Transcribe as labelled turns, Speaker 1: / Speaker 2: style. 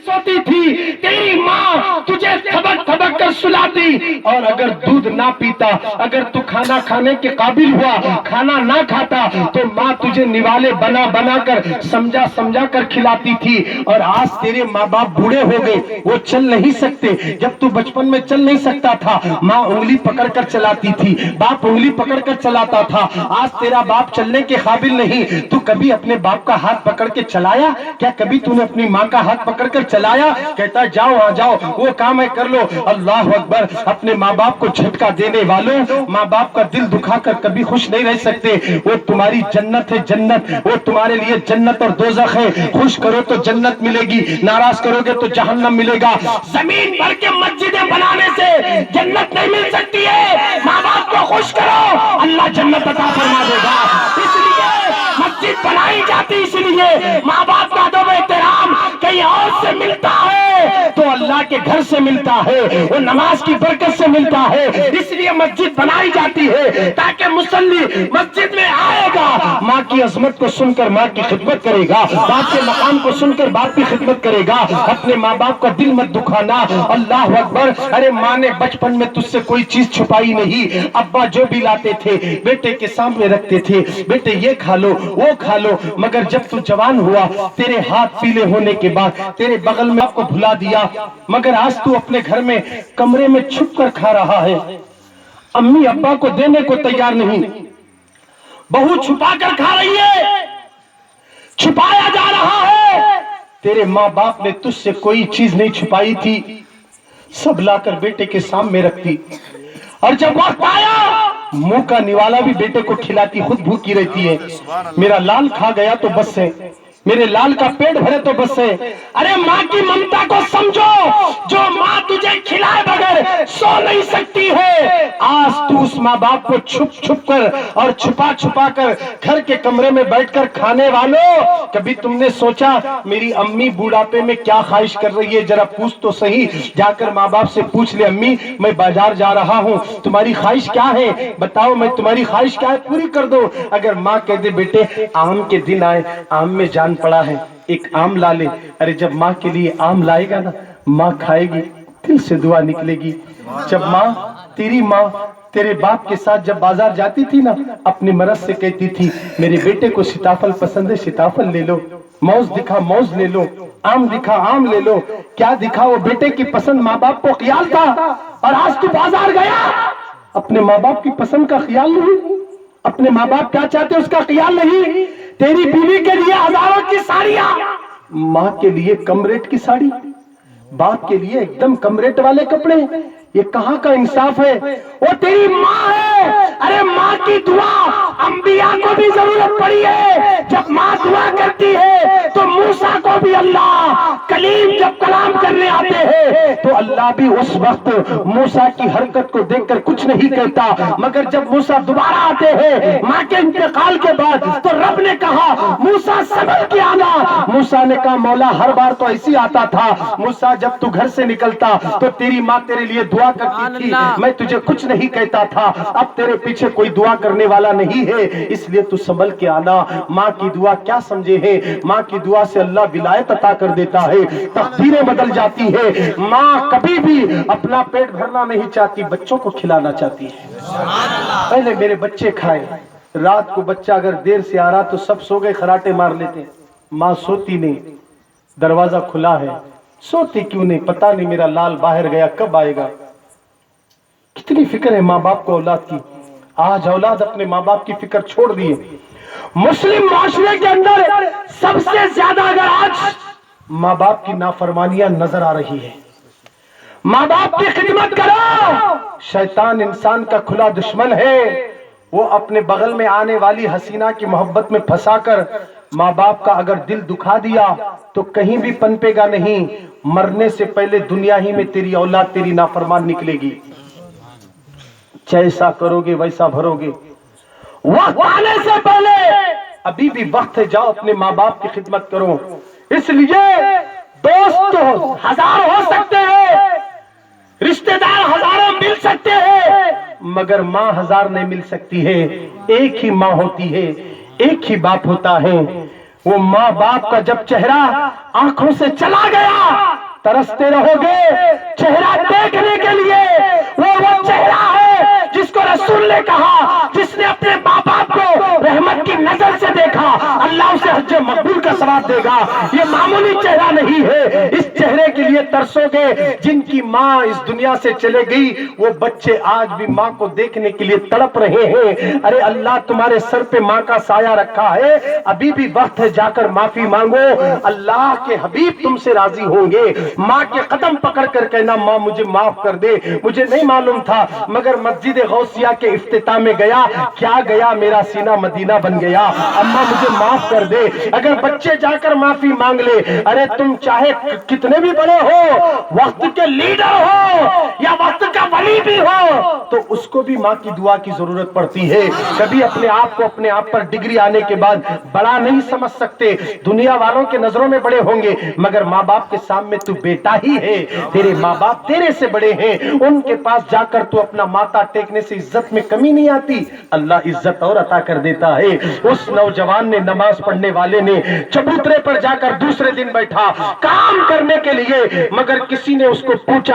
Speaker 1: सोती थी, तेरी माँ तुझे थबक थबक कर सुलाती, और अगर दूध ना पीता, अगर तू खाना खाने के काबिल हुआ, खाना ना खाता, तो माँ तुझे निवाले बना बना कर समझा समझा कर खिलाती थी। और आज तेरे माँ बाप बूढ़े हो गए, वो चल नहीं सकते। जब तू बचपन में चल नहीं सकता था, माँ उंगली पकड़ कर चलाती थी, बाप उंगली पकड़ कर चलाता था। आज तेरा बाप चलने के काबिल नहीं, तू कभी अपने बाप का हाथ पकड़ के चलाया क्या? कभी तूने अपनी माँ का हाथ पकड़ कर चलाया? कहता जाओ आ जाओ, वो काम है कर लो। अल्लाह अकबर। अपने माँ बाप को झटका देने वालों, माँ बाप का दिल दुखाकर कभी खुश नहीं रह सकते। वो तुम्हारी जन्नत है, जन्नत, वो तुम्हारे लिए जन्नत और दोज़ख है। खुश करो तो जन्नत मिलेगी, नाराज करोगे तो जहन्नम मिलेगा। जमीन भर के मस्जिदें बनाने से जन्नत नहीं मिल सकती है। माँ बाप को खुश करो, अल्लाह जन्नत अता फरमा देगा। इसलिए मस्जिद बनाई जाती, इसलिए माँ बाप का अदब एहतराम कहीं और से मिलता है तो अल्लाह के घर से मिलता है, वो नमाज की बरकत से मिलता है। इसलिए मस्जिद बनाई जाती है ताकि मुसल्ली मस्जिद में आएगा, माँ की अजमत को सुनकर माँ की खिदमत करेगा, बाप के मकाम को सुनकर बाप की खिदमत करेगा। अपने माँ बाप का दिल मत दुखाना। अल्लाह अकबर। अरे माँ ने बचपन में तुझसे कोई चीज छुपाई नहीं। अब्बा जो भी लाते थे बेटे के सामने रखते थे, बेटे ये खा लो वो खा लो। मगर जब तू जवान हुआ, तेरे हाथ पीले होने के बाद तेरे बगल में आपको भुला दिया। मगर आज तू अपने घर में कमरे में छुप कर खा रहा है, अम्मी अब्बा को देने को तैयार नहीं, बहू छुपा कर खा रही है, छुपाया जा रहा है। तेरे माँ बाप ने तुझसे कोई चीज नहीं छुपाई थी, सब लाकर बेटे के सामने रखती, और जब वक्त आया मुंह का निवाला भी बेटे को खिलाती, खुद भूखी रहती है। मेरा लाल खा गया तो बस है, मेरे लाल का पेट भरे तो बस है। अरे माँ की ममता को समझो, जो माँ तुझे खिलाए बगैर सो नहीं सकती है। आज तू उस माँ बाप को छुप छुप कर और छुपा छुपा कर घर के कमरे में बैठकर खाने वालों, कभी तुमने सोचा मेरी अम्मी बुढ़ापे में क्या ख्वाहिश कर रही है? जरा पूछ तो सही, जाकर माँ बाप से पूछ ले, अम्मी मैं बाजार जा रहा हूँ, तुम्हारी ख्वाहिश क्या है? बताओ, मैं तुम्हारी ख्वाहिश क्या है, पूरी कर दो। अगर माँ कह दे बेटे आम के दिन आए, आम में जान पड़ा है, एक आम ला ले। अरे जब माँ के लिए आम लाएगा ना, माँ खाएगी, दिल से दुआ निकलेगी। जब माँ, तेरी माँ तेरे बाप के साथ जब बाजार जाती थी ना, अपनी मरद से कहती थी मेरे बेटे को सीताफल पसंद है, सीताफल ले लो, मौज दिखा मौज ले लो, आम दिखा आम ले लो। क्या दिखा? वो बेटे की पसंद माँ बाप को ख्याल था। और आज तू बाजार गया, अपने माँ बाप की पसंद का ख्याल नहीं, अपने माँ बाप क्या चाहते उसका ख्याल नहीं। तेरी बीवी के लिए हजारों की साड़ियां, माँ के लिए कम रेट की साड़ी, बाप के लिए एकदम कम रेट वाले कपड़े। ये कहाँ का इंसाफ है? वो तेरी माँ है। अरे माँ की दुआ अंबिया को भी जरूरत पड़ी है। जब माँ दुआ करती है तो मूसा को भी अल्लाह, कलीम जब कलाम करने आते हैं तो अल्लाह भी उस वक्त मूसा की हरकत को देखकर कुछ नहीं कहता। मगर जब मूसा दोबारा आते हैं माँ के इंतकाल के बाद, तो रब ने कहा मूसा संभल के आना। मूसा ने कहा मौला हर बार तो ऐसी आता था, मूसा जब तू घर से निकलता तो तेरी माँ तेरे लिए दुआ करती थी, मैं तुझे कुछ नहीं कहता था। अब तेरे पीछे कोई दुआ करने वाला नहीं है, इसलिए तू संभल के आना। माँ की दुआ क्या समझे है? माँ की दुआ से अल्लाह विलायत अता कर देता है, तकदीरें बदल जाती है। माँ कभी भी अपना पेट भरना नहीं चाहती, बच्चों को खिलाना चाहती है। पहले मेरे बच्चे खाए। रात को बच्चा अगर देर से आ रहा तो सब सो गए, खराटे मार लेते, माँ सोती नहीं, दरवाजा खुला है, सोती क्यों नहीं? पता नहीं मेरा लाल बाहर गया, कब आएगा। कितनी फिक्र है माँ बाप को औलाद की। आज औलाद अपने माँ बाप की फिक्र छोड़ दिए। मुस्लिम माशरे के अंदर सबसे ज्यादा अगर आज माँ बाप की नाफरमानियां नजर आ रही है, माँ बाप की खिदमत करो। शैतान इंसान का खुला दुश्मन है, वो अपने बगल में आने वाली हसीना की मोहब्बत में फंसाकर माँ बाप का अगर दिल दुखा दिया तो कहीं भी पनपेगा नहीं। मरने से पहले दुनिया ही में तेरी औलाद तेरी नाफरमान निकलेगी। जैसा करोगे वैसा भरोगे। वक्त आने से पहले अभी भी वक्त है, जाओ अपने माँ बाप की खिदमत करो। इसलिए दोस्त हजार हो सकते हैं, रिश्तेदार हजारों मिल सकते हैं, मगर माँ हजार नहीं मिल सकती है। एक ही माँ होती है, एक ही बाप होता है। वो माँ बाप का जब चेहरा आंखों से चला गया तरसते रहोगे चेहरा देखने के लिए। वो चेहरा है जिसको रसूल ने कहा, जिसने अपने माँ बाप को रहमत की नजर से देखा, अल्लाह उसे हज मकबूल का सवाब देगा। ये मामूली चेहरा नहीं है, इस चेहरे के लिए तरसोगे। जिनकी माँ इस दुनिया से चले गई, वो बच्चे आज भी माँ को देखने के लिए तड़प रहे हैं। अरे अल्लाह तुम्हारे सर पे माँ का साया रखा है, अभी भी वक्त है, जाकर माफी मांगो। अल्लाह के हबीब तुमसे राजी होंगे। माँ के कदम पकड़ कर कहना, माँ मुझे माफ कर दे, मुझे नहीं मालूम था, मगर मस्जिद गौसिया के इफ्तिताह में गया, क्या गया, मेरा सीना मदीना बन गया, अम्मा मुझे माफ कर दे। अगर बच्चे जाकर माफी मांग ले, अरे तुम चाहे कितने भी बड़े हो, वक्त के लीडर हो या वक्त का वली भी हो, तो उसको भी माँ की दुआ की जरूरत पड़ती है। कभी अपने आप को अपने आप पर डिग्री आने के बाद बड़ा नहीं समझ सकते। दुनिया वालों के नजरों में बड़े होंगे, मगर माँ बाप के सामने तू बेटा ही है। तेरे माँ बाप तेरे से बड़े हैं, उनके पास जाकर तू अपना माथा टेकने से इज्जत में कमी नहीं आती, अल्लाह इज्जत और अता कर देता है। उस नौजवान ने, नमाज पढ़ने वाले ने चबूतरे पर जाकर दूसरे दिन बैठा काम करने के लिए, मगर किसी ने उसको पूछा